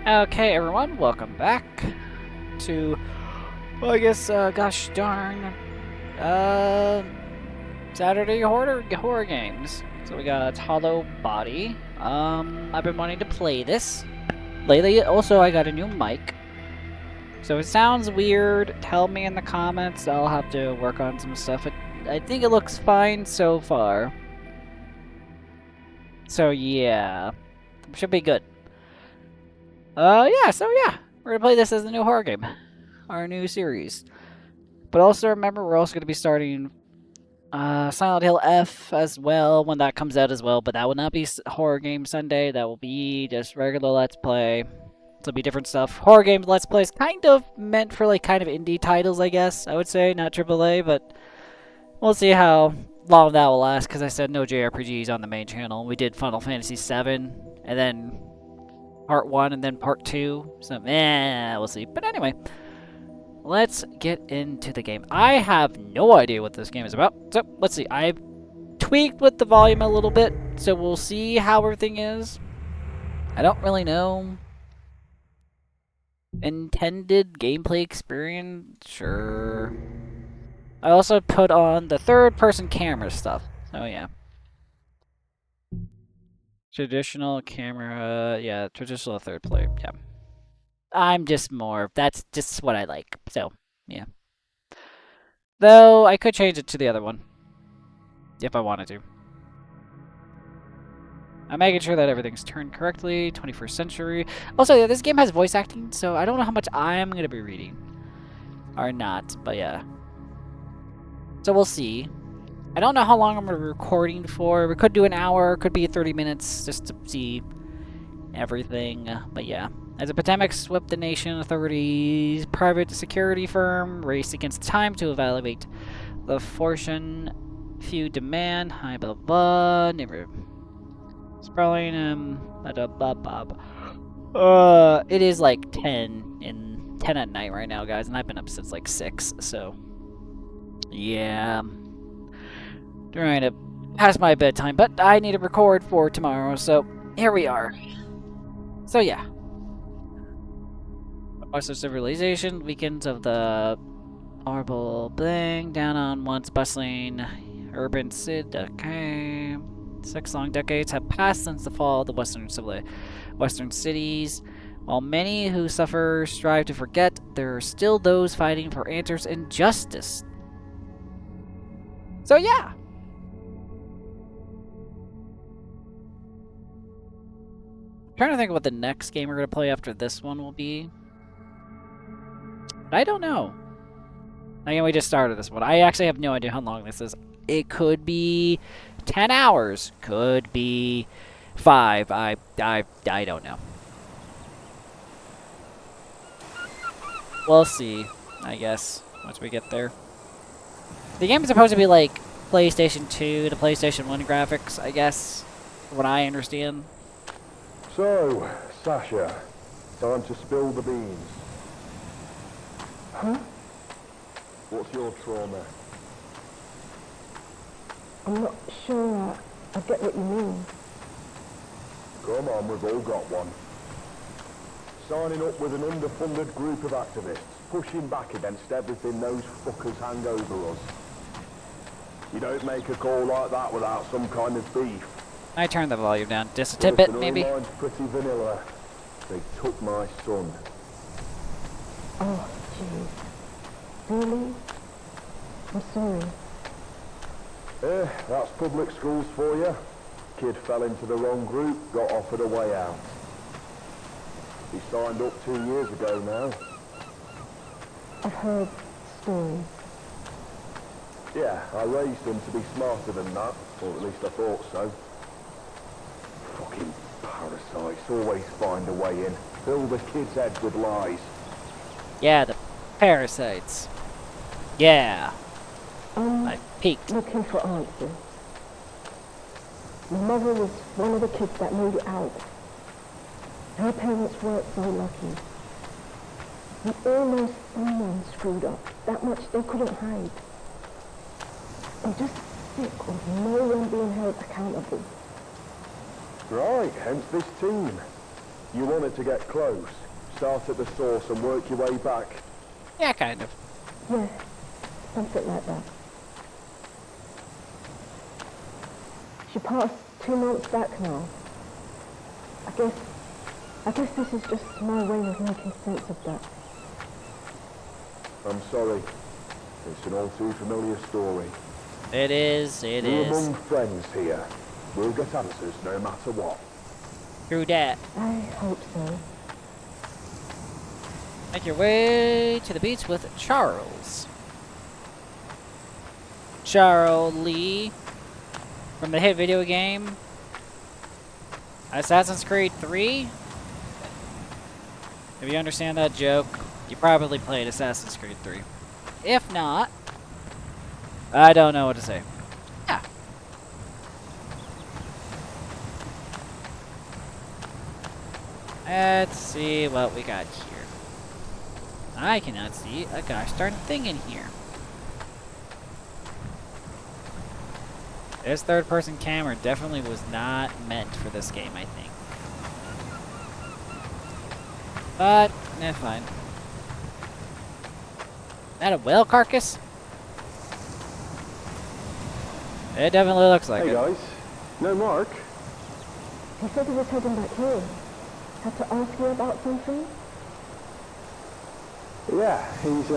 Okay, everyone, welcome back to, well, I guess, gosh darn, uh, Saturday horror games. So we got Hollowbody. I've been wanting to play this lately. Also, I got a new mic. So if it sounds weird, tell me in the comments. I'll have to work on some stuff. I think it looks fine so far. So yeah, should be good. Yeah, we're gonna play this as a new horror game, our new series. But also remember, we're also gonna be starting Silent Hill F as well when that comes out as well. But that will not be horror game Sunday. That will be just regular Let's Play. It'll be different stuff. Horror games Let's Play is kind of meant for like kind of indie titles, I guess. I would say not AAA, but we'll see how long that will last. Because I said no JRPGs on the main channel. We did Final Fantasy VII, and then Part 1 and then Part 2. So, we'll see. But anyway, let's get into the game. I have no idea what this game is about. So, let's see. I've tweaked with the volume a little bit, so we'll see how everything is. I don't really know. Intended gameplay experience? Sure. I also put on the third-person camera stuff. Oh, yeah. Traditional camera, yeah, traditional third player, yeah. I'm just more, that's just what I like, so, yeah. Though, I could change it to the other one. If I wanted to. I'm making sure that everything's turned correctly, 21st century. Also, yeah, this game has voice acting, so I don't know how much I'm going to be reading. Or not, but yeah. So we'll see. I don't know how long I'm going to be recording for. We could do an hour, could be 30 minutes, just to see everything. But yeah. As a pandemic swept the nation, authorities, private security firm raced against time to evaluate the fortune, few demand, high blah blah, never sprawling, it is like 10 at night right now, guys, and I've been up since like 6, so yeah. Trying to pass my bedtime, but I need to record for tomorrow, so here we are. So yeah. Western civilization, weekends of the horrible thing, down on once bustling urban city. Okay. 6 long decades have passed since the fall of the Western cities. While many who suffer strive to forget, there are still those fighting for answers and justice. So yeah. I'm trying to think of what the next game we're going to play after this one will be. I don't know. Again, we just started this one. I actually have no idea how long this is. It could be 10 hours. Could be 5. I don't know. We'll see, I guess, once we get there. The game is supposed to be like PlayStation 2 to PlayStation 1 graphics, I guess, from what I understand. So, Sasha, time to spill the beans. Huh? What's your trauma? I'm not sure I get what you mean. Come on, we've all got one. Signing up with an underfunded group of activists, pushing back against everything those fuckers hang over us. You don't make a call like that without some kind of beef. I turned the volume down just a tidbit, maybe. Mine's pretty vanilla. They took my son. Oh, jeez. Really? I'm sorry. That's public schools for you. Kid fell into the wrong group, got offered a way out. He signed up 2 years ago now. I've heard stories. Yeah, I raised him to be smarter than that, or at least I thought so. Fucking parasites always find a way in. Fill the kids' heads with lies. Yeah, the parasites. Yeah. I peeked. Looking for answers. My mother was one of the kids that made it out. Her parents weren't so lucky. And almost someone screwed up. That much they couldn't hide. I'm just sick of no one being held accountable. Right, hence this team. You want it to get close. Start at the source and work your way back. Yeah, kind of. Yeah, something like that. She passed 2 months back now. I guess this is just my way of making sense of that. I'm sorry. It's an all too familiar story. It is. We're among friends here. We'll get answers no matter what. True that. I hope so. Make your way to the beach with Charles. Charlie from the hit video game Assassin's Creed 3. If you understand that joke, you probably played Assassin's Creed 3. If not, I don't know what to say. Yeah. Let's see what we got here. I cannot see a gosh darn thing in here. This third-person camera definitely was not meant for this game, I think. But, fine. Is that a whale carcass? It definitely looks like it. Hey guys, no Mark? He said he was heading back here. Had to ask you about something? Yeah, he's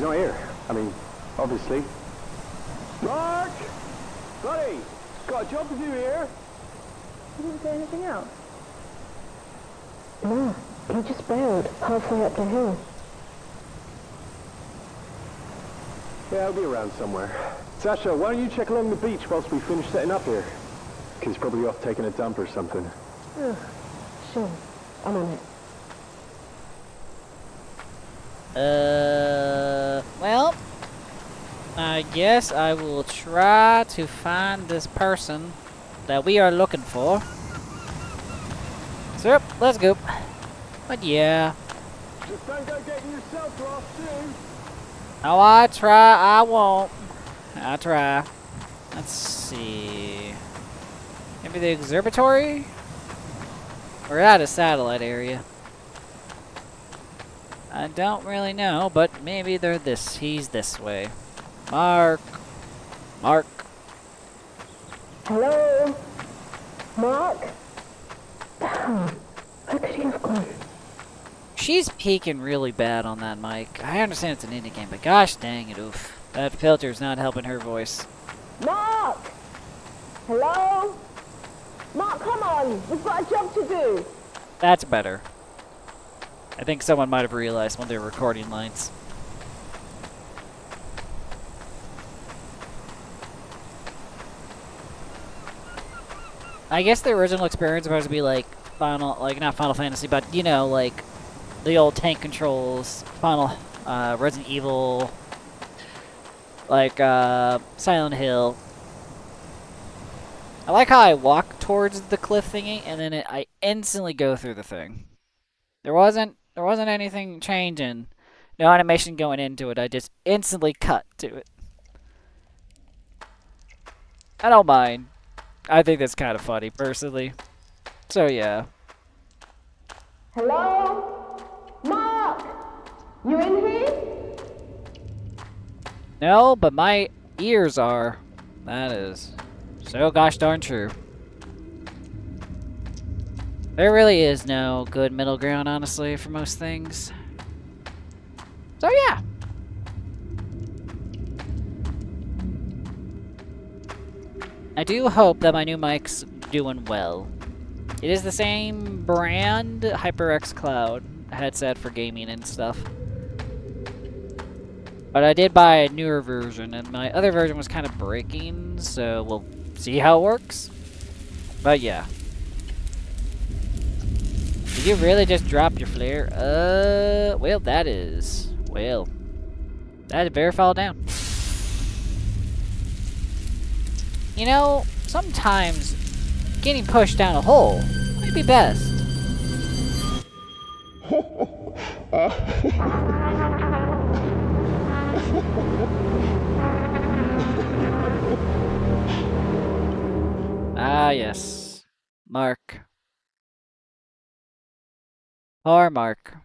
not here. I mean, obviously. Mark! Buddy! Got a job to do here. You didn't say anything else? No, he just bailed halfway up the hill. Yeah, I'll be around somewhere. Sasha, why don't you check along the beach whilst we finish setting up here? He's probably off taking a dump or something. Sure, I'm on it. Well, I guess I will try to find this person that we are looking for. So, let's go. But yeah. Just don't go getting yourself lost too. Oh, I try, I won't. I try. Let's see. Maybe the observatory? We're at a satellite area. I don't really know, but maybe they're he's this way. Mark. Mark. Hello? Mark? Damn, where could he have gone? She's peeking really bad on that mic. I understand it's an indie game, but gosh dang it, oof. That filter's not helping her voice. Mark! Hello? Mark, come on! We've got a job to do! That's better. I think someone might have realized when they were recording lines. I guess the original experience was supposed to be like not Final Fantasy, but you know, like the old tank controls, Resident Evil, like Silent Hill. I like how I walk towards the cliff thingy and then I instantly go through the thing. There wasn't anything changing, no animation going into it. I just instantly cut to it. I don't mind. I think that's kind of funny, personally. So yeah. Hello? Mark! You in here? No, but my ears are. That is so gosh darn true. There really is no good middle ground, honestly, for most things. So yeah. I do hope that my new mic's doing well. It is the same brand, HyperX Cloud headset for gaming and stuff. But I did buy a newer version, and my other version was kind of breaking, so we'll see how it works. But yeah. Did you really just drop your flare? Well, that is very fall down. You know, sometimes getting pushed down a hole might be best. Ah, yes. Mark. Poor Mark.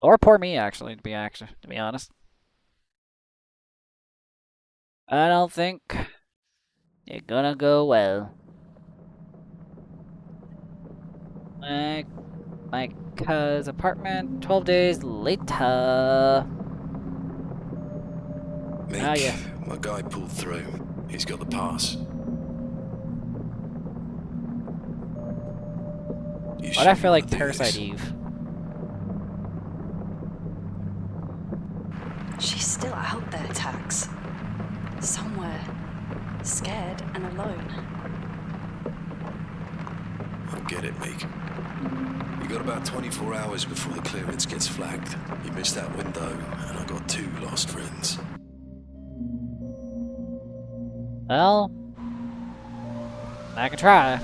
Or poor me, actually, to be honest. I don't think it's gonna go well. My cousin's apartment, 12 days later. Ah, Meek, yes. my guy pulled through. He's got the pass. You Why'd sure I you feel want like to do Parasite this? Eve? She's still out there, Tax. Somewhere. Scared and alone. I get it, Meek. You got about 24 hours before the clearance gets flagged. You missed that window, and I got 2 lost friends. Well, I can try.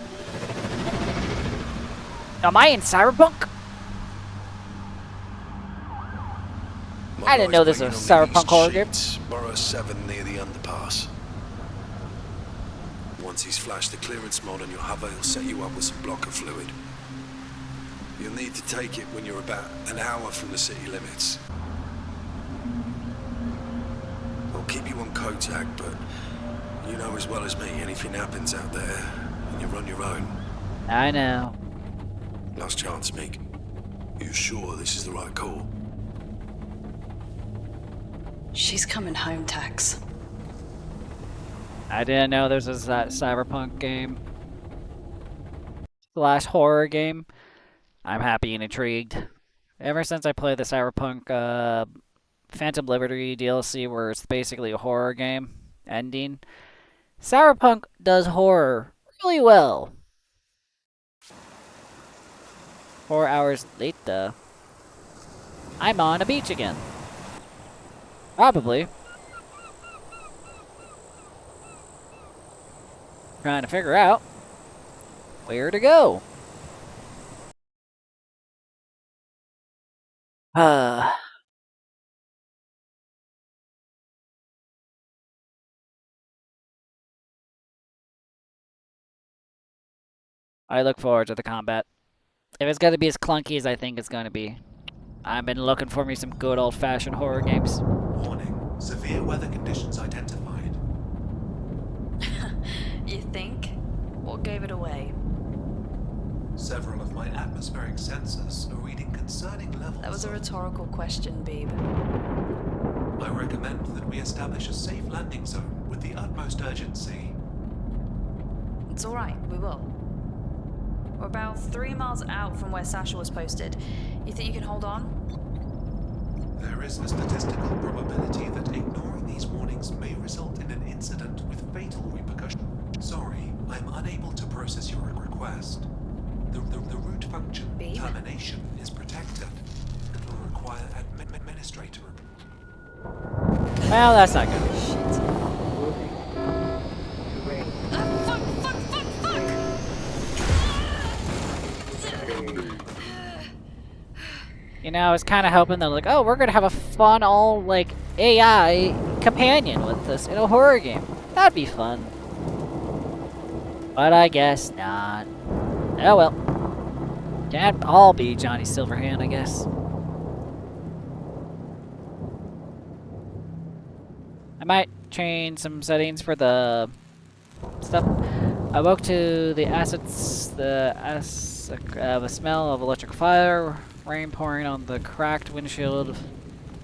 Am I in Cyberpunk? My I didn't guy's know this was waiting a on the Cyberpunk east horror game. sheets, Borough 7 near the underpass. Once he's flashed the clearance mod on your hover, he'll set you up with some blocker fluid. You'll need to take it when you're about an hour from the city limits. I'll keep you on Kotak, but you know as well as me, anything happens out there, and you're on your own. I know. Last chance, Meek. You sure this is the right call? She's coming home, Tax. I didn't know this was that Cyberpunk game. Slash horror game. I'm happy and intrigued. Ever since I played the Cyberpunk Phantom Liberty DLC, where it's basically a horror game ending, Cyberpunk does horror really well. 4 hours later, I'm on a beach again. Probably. Trying to figure out where to go. I look forward to the combat. If it's going to be as clunky as I think it's going to be. I've been looking for me some good old-fashioned horror games. Warning. Severe weather conditions identified. You think? What gave it away? Several of my atmospheric sensors are reading concerning levels. That was a rhetorical question, Beeb. I recommend that we establish a safe landing zone with the utmost urgency. It's alright, we will. We're about 3 miles out from where Sasha was posted. You think you can hold on? There is a statistical probability that ignoring these warnings may result in an incident with fatal repercussions. Sorry, I'm unable to process your request. The root function Beeb? termination is protected and will require administrator. Well, that's not good. Shit. Fuck, fuck, fuck, fuck! You know, I was kind of hoping that, like, oh, we're going to have a fun, all, like, AI companion with this in a horror game. That'd be fun. But I guess not. Oh well. Can't all be Johnny Silverhand, I guess. I might change some settings for the stuff. I woke to the smell of electric fire, rain pouring on the cracked windshield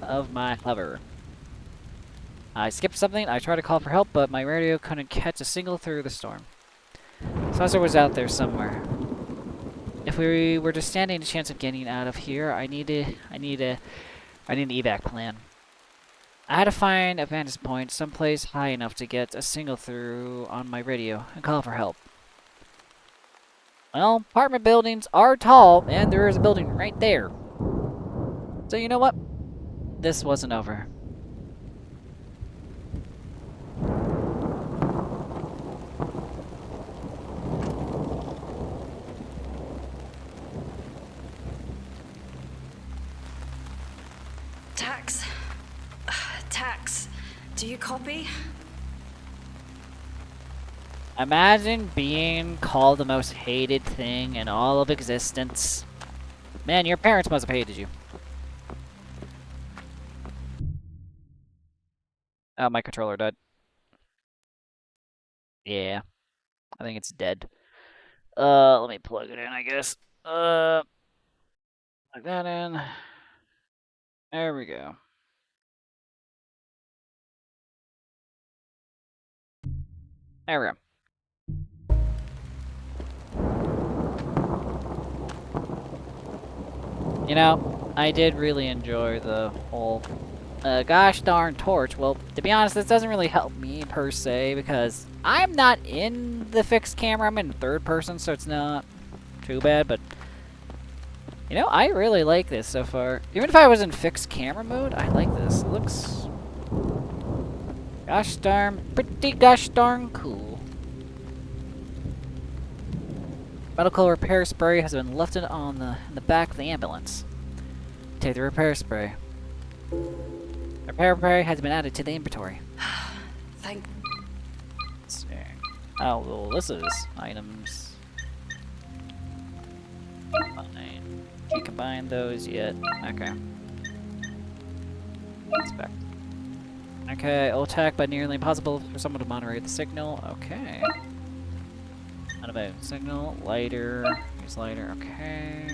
of my hover. I skipped something. I tried to call for help, but my radio couldn't catch a single through the storm. Saucer was out there somewhere. If we were to standing a chance of getting out of here, I need an evac plan. I had to find a vantage point someplace high enough to get a signal through on my radio and call for help. Well, apartment buildings are tall, and there is a building right there. So you know what? This wasn't over. Tax. Tax. Do you copy? Imagine being called the most hated thing in all of existence. Man, your parents must have hated you. Oh, my controller died. Yeah, I think it's dead. Let me plug it in, I guess. Plug that in. There we go. There we go. You know, I did really enjoy the whole gosh darn torch. Well, to be honest, this doesn't really help me per se because I'm not in the fixed camera. I'm in third person, so it's not too bad. But you know, I really like this so far. Even if I was in fixed camera mode, I like this. It looks pretty gosh darn cool. Medical repair spray has been left on in the back of the ambulance. Take the repair spray. Repair spray has been added to the inventory. Thank. Let's see. Oh, well, this is items. Fine. Can't combine those yet. Okay. Inspect. Okay, attack, but nearly impossible for someone to moderate the signal. Okay. Not about signal. Lighter. Use lighter. Okay.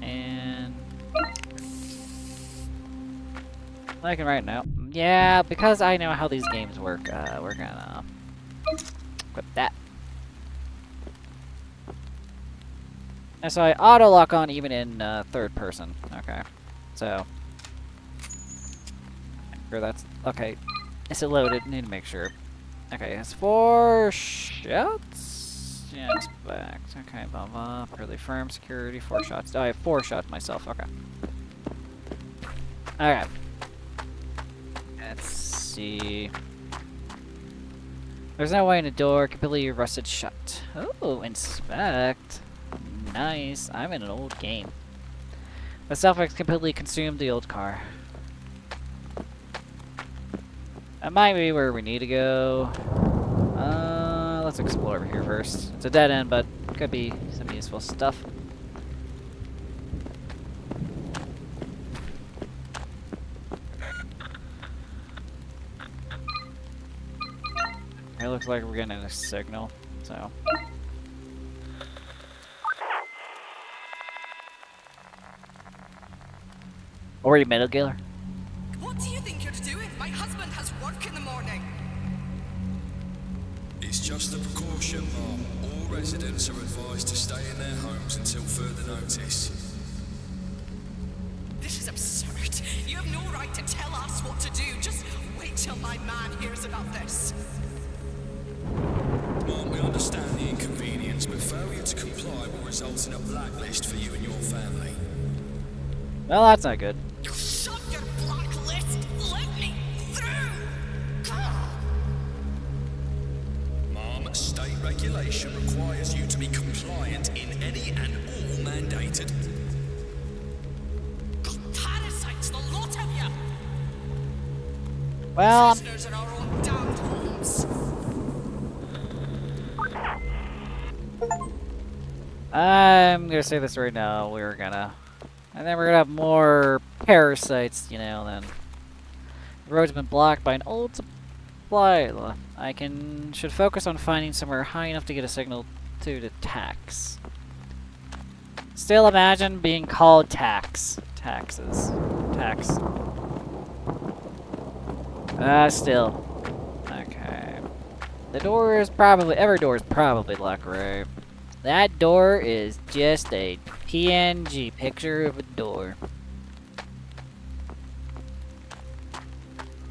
And I can right now. Yeah, because I know how these games work. We're gonna equip that. And so I auto lock on even in third person. Okay. So. Sure, that's okay. Is it loaded? Need to make sure. Okay, it's 4 shots. Yeah, inspect. Okay, blah blah. Fairly firm security. 4 shots. Oh, I have 4 shots myself. Okay. Alright. Let's see. There's no way in the door. Completely rusted shut. Oh, inspect. Nice. I'm in an old game. The self-ex completely consumed the old car. That might be where we need to go. Let's explore over here first. It's a dead end, but could be some useful stuff. It looks like we're getting a signal, so. Or you Metal Gear? What do you think you're doing? My husband has work in the morning. It's just a precaution, Mom. All residents are advised to stay in their homes until further notice. This is absurd. You have no right to tell us what to do. Just wait till my man hears about this. Mom, we understand the inconvenience, but failure to comply will result in a blacklist for you and your family. Well, that's not good. You shut your blacklist. Let me through. Mom, state regulation requires you to be compliant in any and all mandated. Parasites, the lot of you. Well, Prisoners in our own damned homes. I'm gonna say this right now. And then we're gonna have more parasites, you know, then. The road's been blocked by an old supply. Should focus on finding somewhere high enough to get a signal to the tax. Still imagine being called tax. Taxes. Tax. Still. Okay. The door is probably, every door is probably locked, right? That door is just a PNG picture of a door.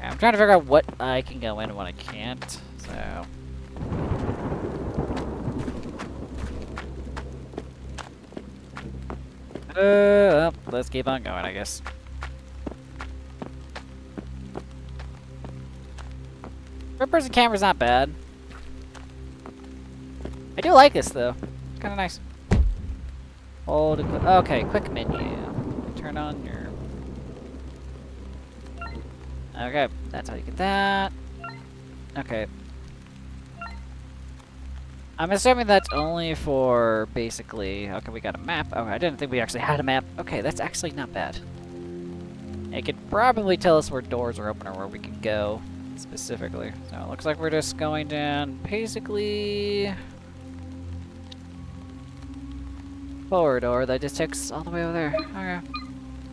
I'm trying to figure out what I can go in and what I can't, so. Well, let's keep on going, I guess. Third-person camera's not bad. I do like this, though. It's kind of nice. Hold. Okay, quick menu. Turn on your. Okay, that's how you get that. Okay. I'm assuming that's only for basically. Okay, we got a map. Oh, I didn't think we actually had a map. Okay, that's actually not bad. It could probably tell us where doors are open or where we can go specifically. So it looks like we're just going down basically forward door that just takes all the way over there. Okay.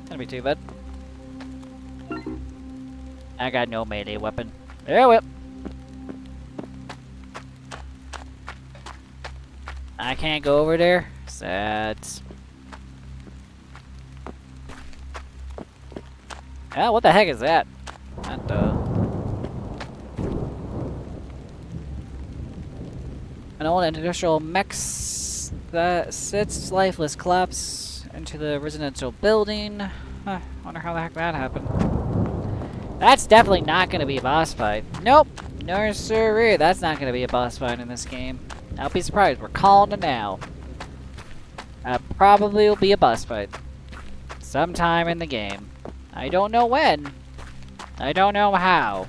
Can't be too bad. I got no melee weapon. Oh well. I can't go over there. Sad. Oh, what the heck is that? What the? An old industrial mech that sits lifeless collapse into the residential building. Huh, wonder how the heck that happened. That's definitely not going to be a boss fight. Nope. No siree. That's not going to be a boss fight in this game. I'll be surprised. We're calling it now. Probably will be a boss fight. Sometime in the game. I don't know when. I don't know how.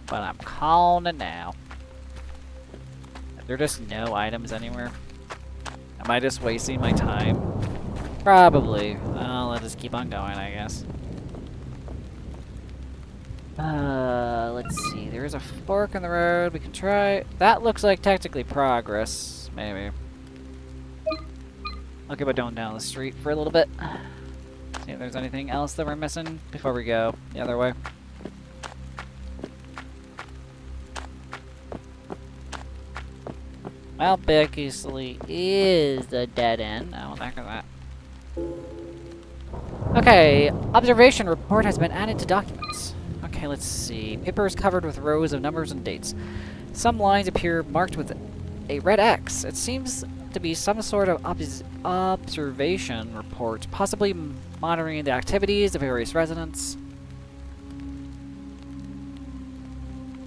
But I'm calling it now. Are there just no items anywhere? Am I just wasting my time? Probably. Well, let's just keep on going, I guess. Let's see. There's a fork in the road. We can try. That looks like technically progress. Maybe. I'll keep it going down the street for a little bit. See if there's anything else that we're missing before we go the other way. Well, Beckysley is a dead end. Oh, what the heck is that? Okay, observation report has been added to documents. Okay, let's see. Paper is covered with rows of numbers and dates. Some lines appear marked with a red X. It seems to be some sort of observation report, possibly monitoring the activities of various residents.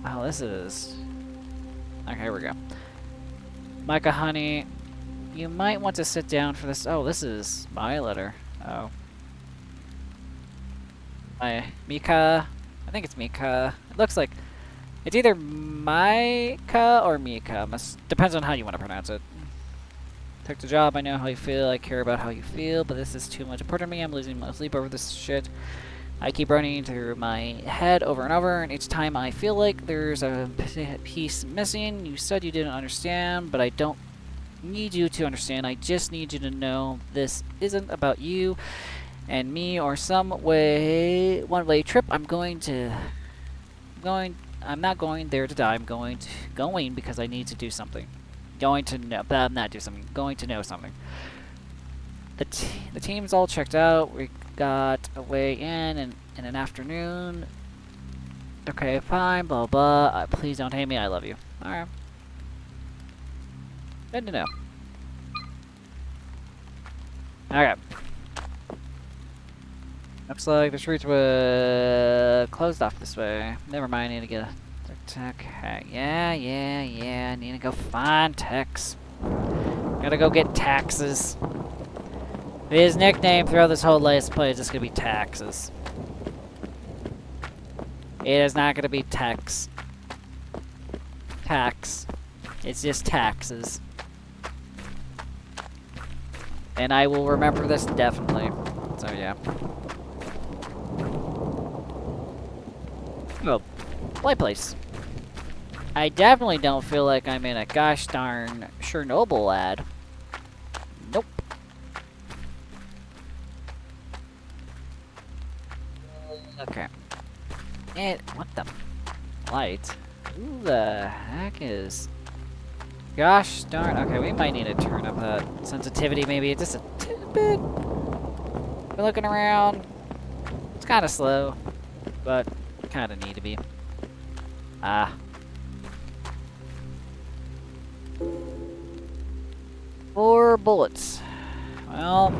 Oh, this is... Okay, here we go. Micah, honey, you might want to sit down for this. Oh, this is my letter. Oh. Mika. I think it's Mika. It looks like it's either Micah or Mika. Depends on how you want to pronounce it. Took the job. I know how you feel. I care about how you feel, but this is too much important to me. I'm losing my sleep over this shit. I keep running through my head over and over, and each time I feel like there's a piece missing. You said you didn't understand, but I don't need you to understand. I just need you to know this isn't about you and me or some one-way trip. I'm not going there to die. I'm going because I need to do something. Going to know, but I'm not do something. Going to know something. The team's all checked out. We got a way in an afternoon. Okay, fine, blah blah. Please don't hate me. I love you. Alright. Good to know. Alright. Looks like the streets were closed off this way. Never mind, I need to get a okay. Yeah. I need to go find Tex. Gotta go get taxes. His nickname throughout this whole Let's Play is just gonna be Taxes. It is not gonna be Tex. Tax. It's just Taxes. And I will remember this definitely. So yeah. Oh, play place. I definitely don't feel like I'm in a gosh darn Chernobyl ad. Nope. Okay. And what the light? Who the heck is? Gosh darn. Okay, we might need to turn up that sensitivity maybe just a bit. We're looking around. It's kind of slow, but kind of need to be. Ah. 4 bullets. Well,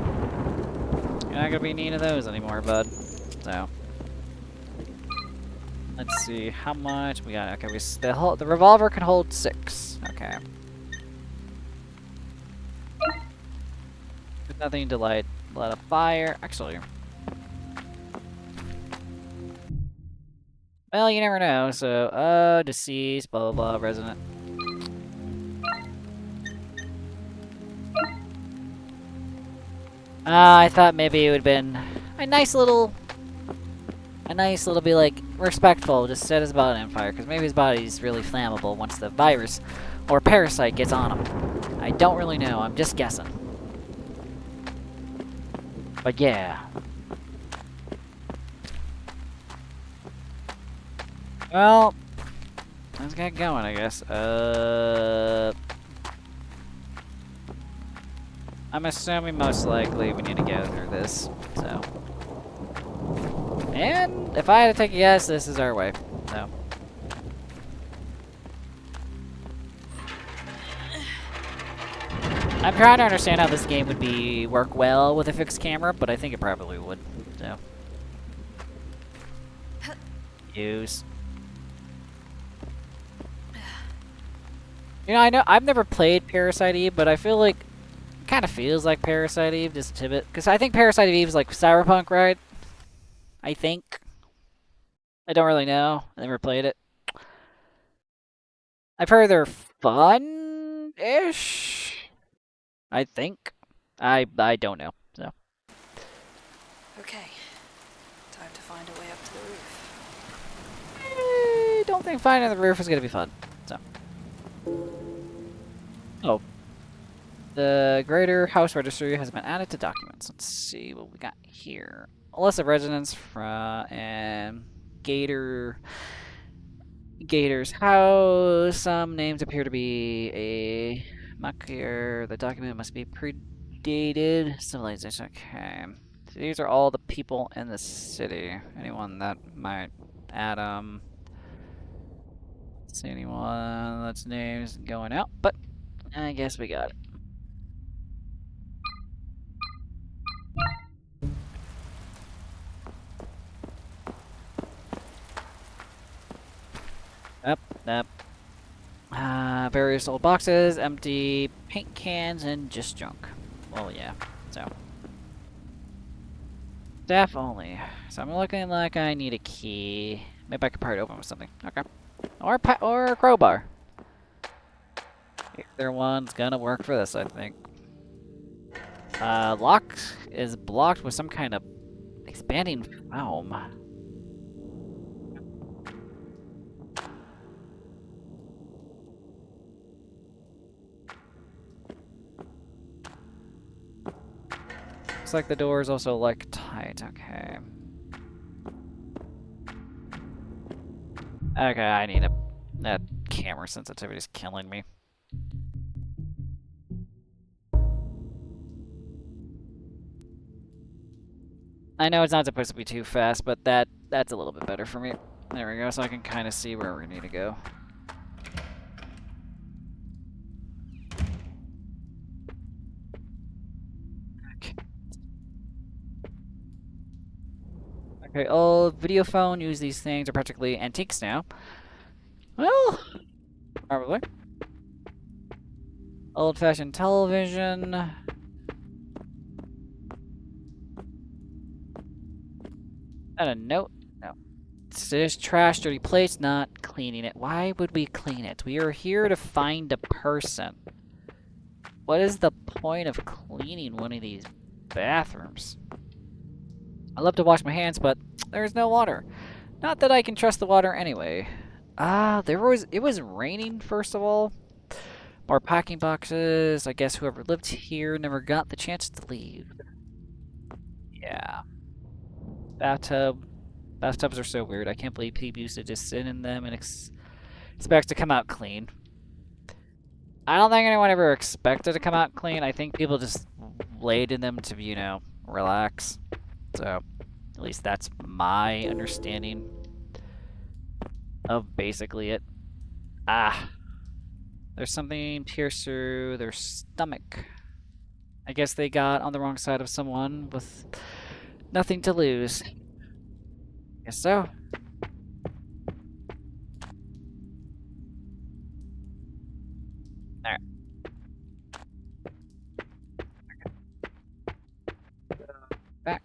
you're not gonna be needing those anymore, bud. So, let's see how much we got. Okay, the revolver can hold 6. Okay. There's nothing to light a fire. Actually, well, you never know. So, deceased, blah blah blah, resident. I thought maybe it would have been a nice little be like respectful, just set his body on fire, because maybe his body's really flammable once the virus or parasite gets on him. I don't really know, I'm just guessing. But yeah. Well, let's get going, I guess. I'm assuming most likely we need to go through this, so. And if I had to take a guess, this is our way, so. I'm trying to understand how this game would work well with a fixed camera, but I think it probably would, so. Use. You know, I know I've never played Parasite Eve, but I feel like it kind of feels like Parasite Eve just a bit, because I think Parasite Eve is like Cyberpunk, right? I think. I don't really know. I never played it. I've heard they're fun-ish. I think. I don't know. So. Okay. Time to find a way up to the roof. I don't think finding the roof is gonna be fun. So. Oh. The Greater House Registry has been added to documents. Let's see what we got here. A list of residents from Gator's house. Some names appear to be a mucker. The document must be predated. Civilization. Okay. So these are all the people in the city. Anyone that might Adam. See anyone that's names going out, but I guess we got it. Yep. Various old boxes, empty paint cans, and just junk. Well, yeah. So. Staff only. So I'm looking like I need a key. Maybe I could pry it open with something. Okay. Or a crowbar. Either one's gonna work for this, I think. Lock is blocked with some kind of expanding foam. Looks like the door is also like tight. Okay. Okay, I need that camera sensitivity is killing me. I know it's not supposed to be too fast, but that's a little bit better for me. There we go, so I can kind of see where we need to go. Okay, old video phone, use these things are practically antiques now. Well, probably. Old-fashioned television. And a note. No. There's trash, dirty plates, not cleaning it. Why would we clean it? We are here to find a person. What is the point of cleaning one of these bathrooms? I love to wash my hands, but there's no water. Not that I can trust the water anyway. It was raining, first of all. More packing boxes. I guess whoever lived here never got the chance to leave. Yeah. Bathtub. Bathtubs are so weird. I can't believe people used to just sit in them and expect to come out clean. I don't think anyone ever expected to come out clean. I think people just laid in them to, you know, relax. So, at least that's my understanding of basically it. There's something pierced through their stomach. I guess they got on the wrong side of someone with nothing to lose. Guess so. Alright. Back.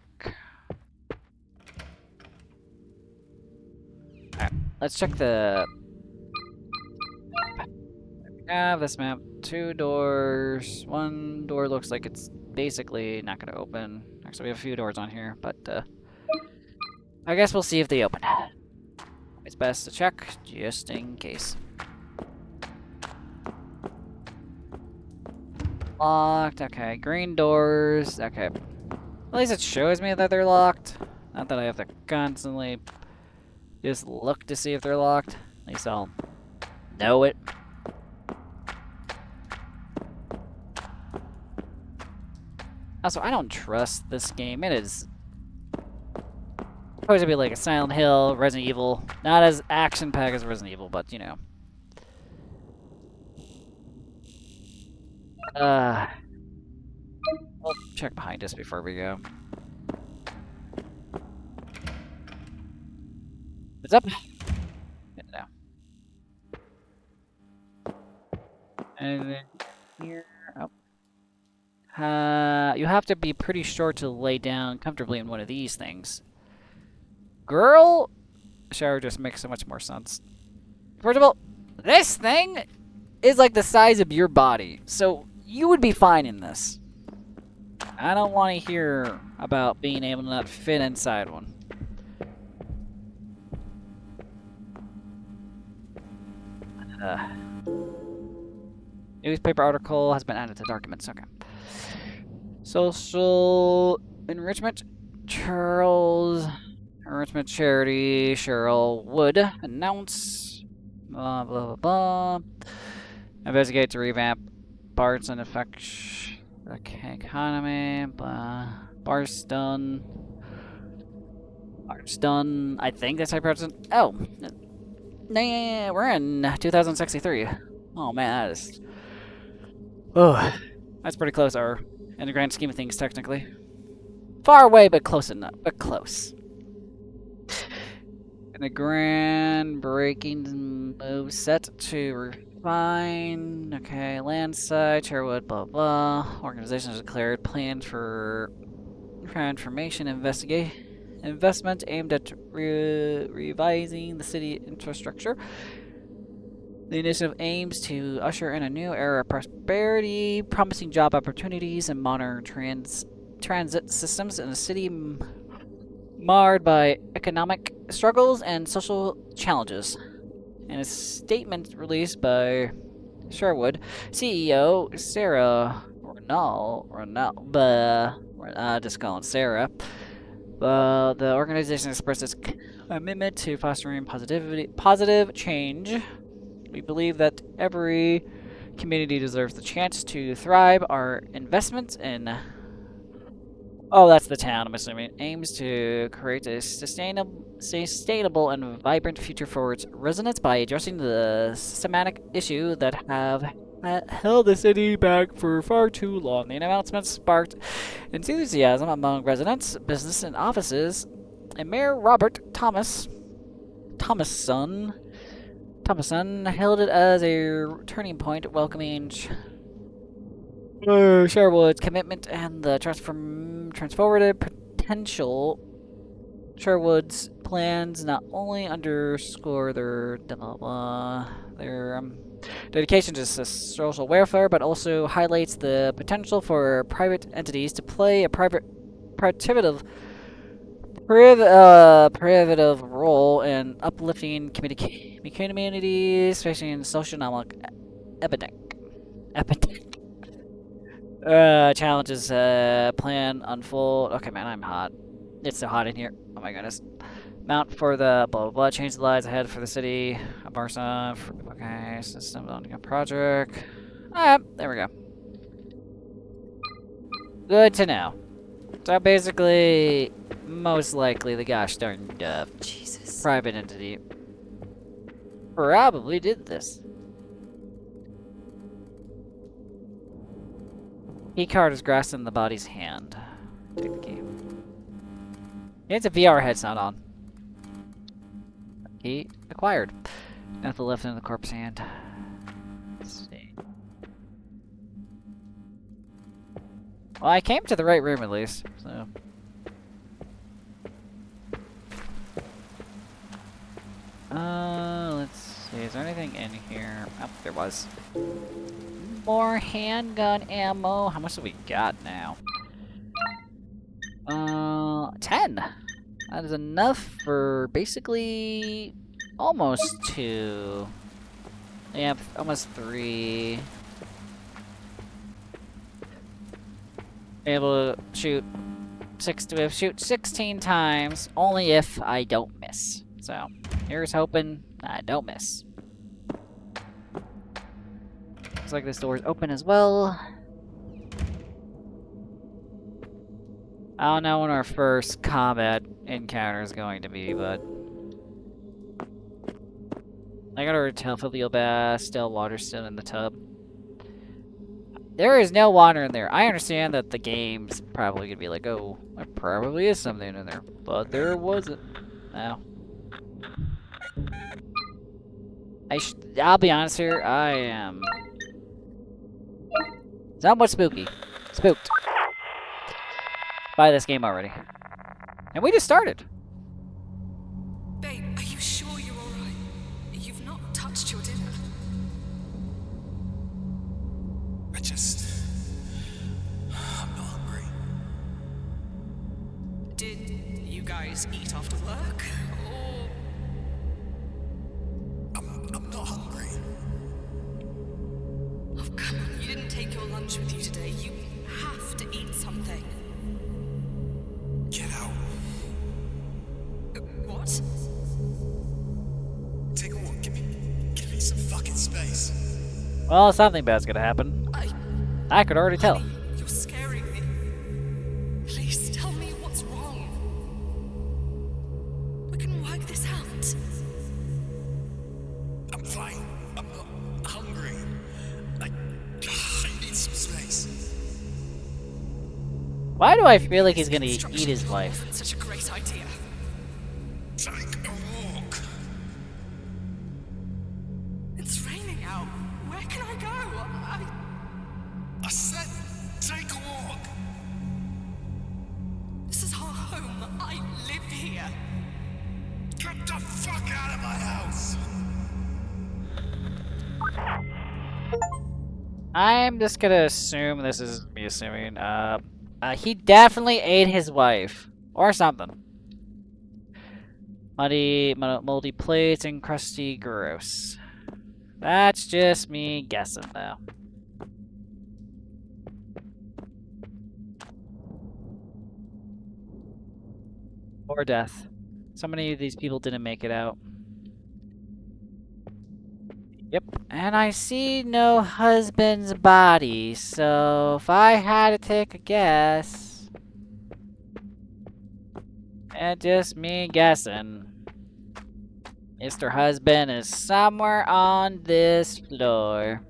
Alright, let's check the... We have this map. 2 doors. 1 door looks like it's basically not going to open. Actually, we have a few doors on here, but I guess we'll see if they open. It's best to check, just in case. Locked, okay. Green doors, okay. At least it shows me that they're locked. Not that I have to constantly just look to see if they're locked. At least I'll know it. Also, I don't trust this game. It is supposed to be like a Silent Hill, Resident Evil. Not as action-packed as Resident Evil, but you know. We'll check behind us before we go. What's up? Get it out. And then here. Oh. You have to be pretty short to lay down comfortably in one of these things. Girl! Shower just makes so much more sense. First of all, this thing is like the size of your body, so you would be fine in this. I don't want to hear about being able to not fit inside one. Newspaper article has been added to documents. Okay. Social enrichment. Charles enrichment charity. Cheryl Wood announce. Blah blah blah blah. Investigate to revamp parts and effects. Okay, economy. Blah. Bar's done. Bar's done. I think that's how person. Oh. Nah, we're in 2063. Oh man, that is. Oh, that's pretty close, or in the grand scheme of things, technically. Far away, but close enough. But close. And the grand breaking move set to refine. Okay, land side, Chairwood, blah blah. Organization has declared plans for transformation investment aimed at revising the city infrastructure. The initiative aims to usher in a new era of prosperity, promising job opportunities and modern transit systems in a city marred by economic struggles and social challenges. In a statement released by Sherwood CEO Sarah just calling Sarah. The organization expressed its commitment to fostering positive change. We believe that every community deserves the chance to thrive. Our investments in... Oh, that's the town, I'm assuming. Aims to create a sustainable and vibrant future for its residents by addressing the systematic issue that have held the city back for far too long. The announcement sparked enthusiasm among residents, business, and offices. And Mayor Robert Thomason hailed it as a turning point, welcoming Sherwood's commitment and the transformative potential. Sherwood's plans not only underscore their dedication to social welfare, but also highlights the potential for private entities to play a privative role in uplifting communities facing socioeconomic epidemic. Challenges plan unfold. Okay, man, I'm hot. It's so hot in here. Oh my goodness. Mount for the blah blah blah. Change the lives ahead for the city. Barca. Okay, system on project. Ah, there we go. Good to know. So basically, most likely the gosh darn Jesus. private entity probably did this. Key card is grasped in the body's hand. Take the key. It's a VR headset on. Key acquired. Nothing left in the corpse hand. Let's see. Well, I came to the right room at least, so. Let's see. Is there anything in here? Oh, there was. more handgun ammo. How much have we got now? 10. That is enough for basically almost 2. Yeah, almost 3. Able to shoot shoot 16 times, only if I don't miss. So, here's hoping I don't miss. Looks like this door's open as well. I don't know when our first combat encounter is going to be, but I got a tell Filial Bass, still water still in the tub. There is no water in there. I understand that the game's probably gonna be like, oh, there probably is something in there, but there wasn't. No. I'll be honest here, I am somewhat spooked by this game already. And we just started. Babe, are you sure you're alright? You've not touched your dinner. I'm not hungry. Did you guys eat after work? Or... I'm not hungry. Oh, come on, you didn't take your lunch with you today. You have to eat something. Get out. What? Take a walk. Give me some fucking space. Well, something bad's gonna happen. I could already tell. Honey, you're scaring me. Please tell me what's wrong. We can work this out. I'm fine. I'm not hungry. I need some space. Why do I feel like he's gonna eat his wife? Wasn't such a great idea. Take a walk. It's raining out. Where can I go? I said, take a walk. This is our home. I live here. Get the fuck out of my house. I'm just gonna assume, this is me assuming, he definitely ate his wife. Or something. Moldy plates and crusty gross. That's just me guessing, though. Or death. So many of these people didn't make it out. Yep, and I see no husband's body, so if I had to take a guess... And just me guessing. Mr. Husband is somewhere on this floor.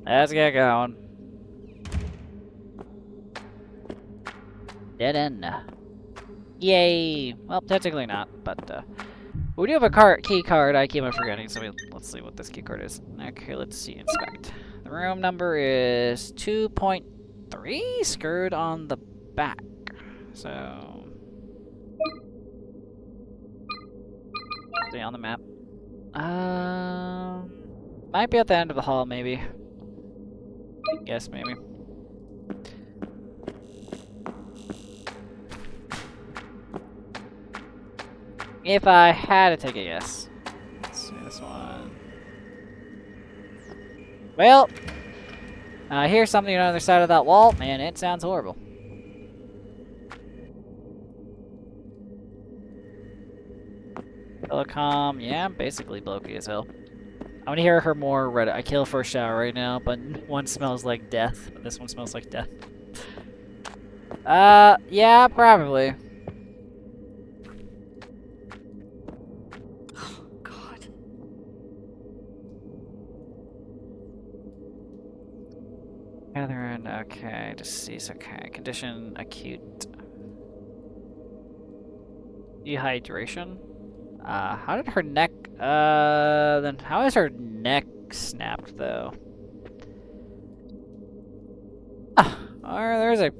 Let's get going. Dead end. Yay! Well, technically not, but we do have a key card I keep on forgetting, so let's see what this key card is. Okay, let's see, inspect. The room number is 2.3, screwed on the back. So... stay on the map. Might be at the end of the hall, maybe. I guess, maybe. If I had to take a guess. Let's see this one. Well, I hear something on the other side of that wall, and it sounds horrible. Telecom, yeah, I'm basically blokey as hell. I'm gonna hear her more Reddit. I kill for a shower right now, but one smells like death, but this one smells like death. Yeah, probably. God. Catherine, okay, deceased, okay. Condition acute. Dehydration? How did her neck, then how is her neck snapped, though? Ah, or there's a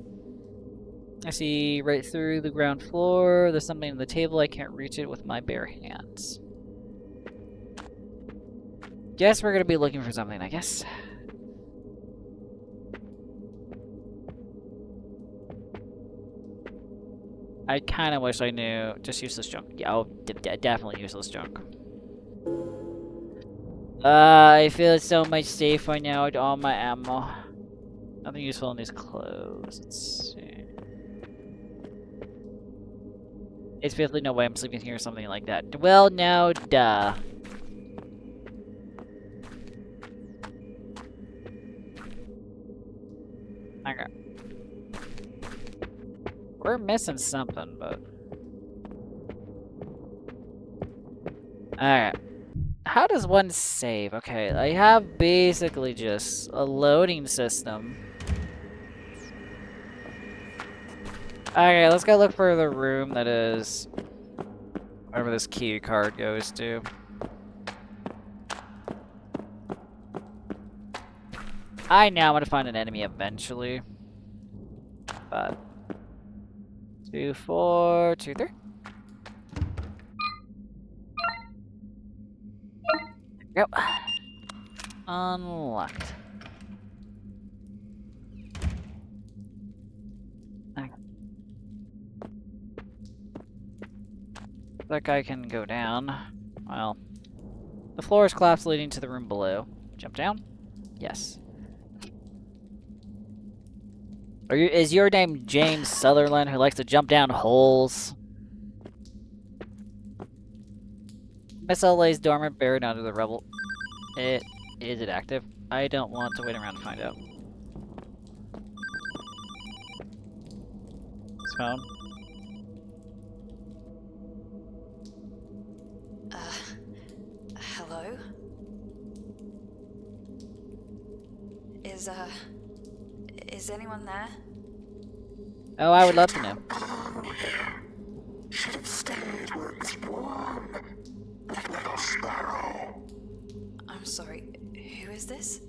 I see right through the ground floor. There's something on the table. I can't reach it with my bare hands. Guess we're gonna be looking for something, I guess. I kind of wish I knew. Just useless junk. Yeah, oh, definitely useless junk. I feel so much safer now with all my ammo. Nothing useful in these clothes. Let's see. It's definitely no way I'm sleeping here or something like that. Well, now, duh. Okay. We're missing something, but... Alright. How does one save? Okay, I have basically just a loading system. Okay, let's go look for the room that is... wherever this key card goes to. I know I'm gonna find an enemy eventually. But... 2, 4, 2, 3. Yep. Unlocked. Okay. That guy can go down. Well, the floor is collapsed leading to the room below. Jump down? Yes. Is your name James Sutherland, who likes to jump down holes? Missile lays dormant, buried under the rubble. Is it active? I don't want to wait around to find out. His phone. Hello? Is anyone there? Oh, I would love to know. Should have stayed where it was warm. Like a little sparrow. I'm sorry, who is this?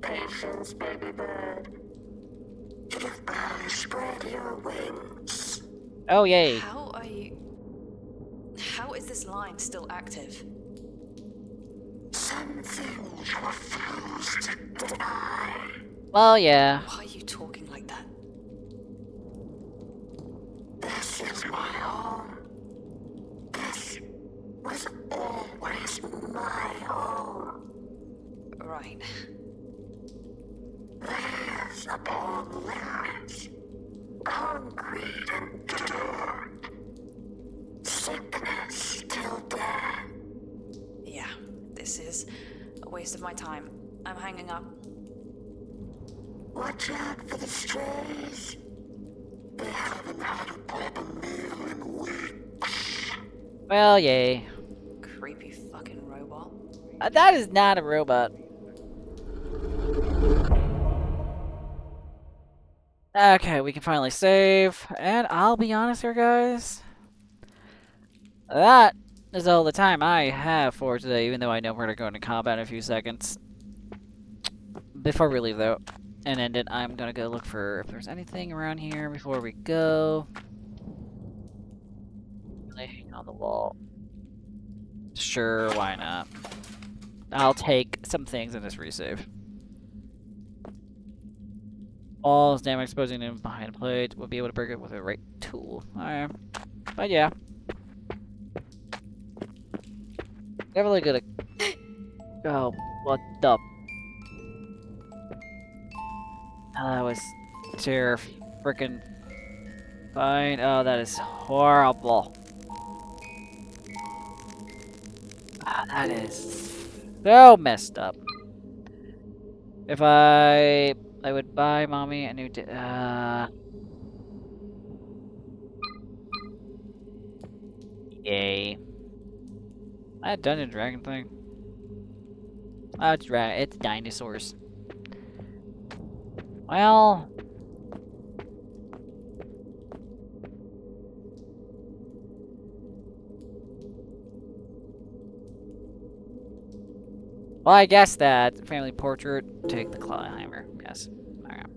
Patience, baby bird. You've barely spread your wings. Oh, yay. How are you... How is this line still active? Some things refuse to die. Well, yeah. Why are you talking like that? This is my home. This was always my home. Right. Layers upon layers. Concrete and dirt. Sickness till death. Yeah, this is a waste of my time. I'm hanging up. Watch out for the strays. They haven't had a proper meal in weeks. Well, yay. Creepy fucking robot. That is not a robot. Okay, we can finally save. And I'll be honest here, guys. That is all the time I have for today, even though I know we're going to go into combat in a few seconds. Before we leave, though, and end it, I'm going to go look for if there's anything around here before we go. Hang on the wall. Sure, why not? I'll take some things in this resave. Walls, damage exposing him behind a plate. We'll be able to break it with the right tool. Alright. But yeah. Definitely gonna... Oh, what the... Oh, that was freaking fine. Oh, that is horrible. Ah, that is so messed up. If I would buy mommy a new yay. That Dungeon Dragon thing. Oh, it's dinosaurs. Well, I guess that family portrait. Take the Clawhammer. Yes. Alright.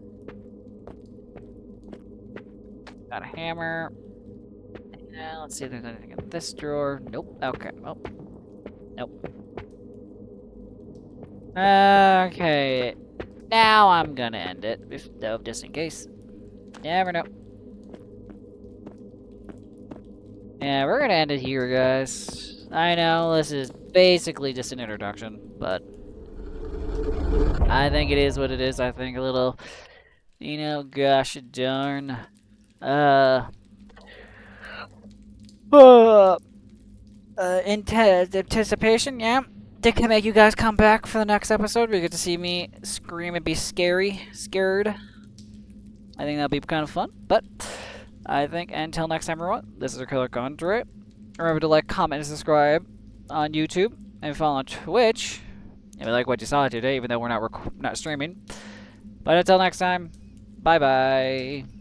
Got a hammer. Yeah, let's see if there's anything in this drawer. Nope. Okay. Well, nope. Okay. Now I'm gonna end it, though, just in case. Never know. Yeah, we're gonna end it here, guys. I know this is basically just an introduction, but I think it is what it is. I think a little, gosh darn, uh, uh, anticipation, yeah. They can make you guys come back for the next episode. We get to see me scream and be scared. I think that'll be kind of fun. But I think until next time, everyone, this is Killer Condre. Remember to like, comment, and subscribe on YouTube and follow on Twitch if you like what you saw today, even though we're not streaming. But until next time, bye bye.